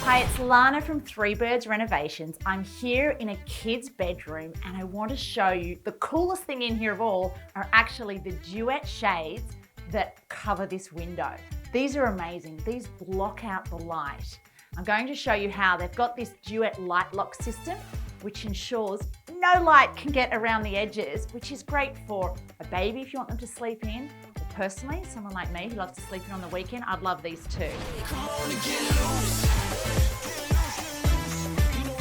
Hi, it's Lana from Three Birds Renovations. I'm here in a kid's bedroom and I want to show you the coolest thing in here of all are actually the duet shades that cover this window. These are amazing. These block out the light. I'm going to show you how they've got this duet light lock system which ensures no light can get around the edges, which is great for a baby if you want them to sleep in, or personally, someone like me who loves to sleep in on the weekend, I'd love these too.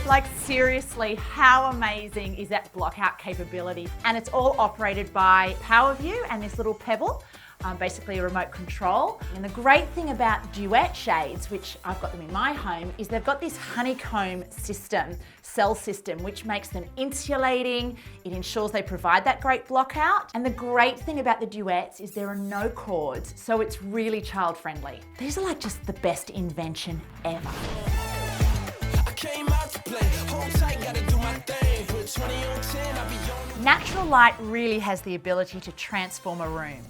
Like seriously, how amazing is that block out capability? And it's all operated by PowerView and this little pebble, basically a remote control. And the great thing about duet shades, which I've got them in my home, is they've got this honeycomb system, cell system, which makes them insulating. It ensures they provide that great block out. And the great thing about the duets is there are no cords, so it's really child friendly. These are like just the best invention ever. Natural light really has the ability to transform a room.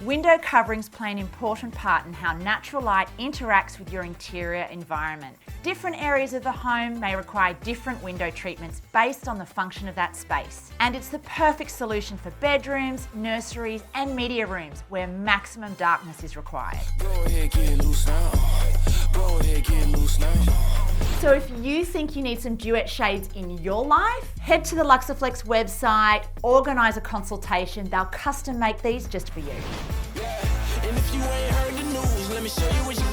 Window coverings play an important part in how natural light interacts with your interior environment. Different areas of the home may require different window treatments based on the function of that space. And it's the perfect solution for bedrooms, nurseries, and media rooms where maximum darkness is required. Go ahead, get loose now. Go ahead, get loose now. So if you think you need some duet shades in your life, head to the Luxaflex website, organise a consultation. They'll custom make these just for you. Yeah. And if you ain't heard the news, let me show you what you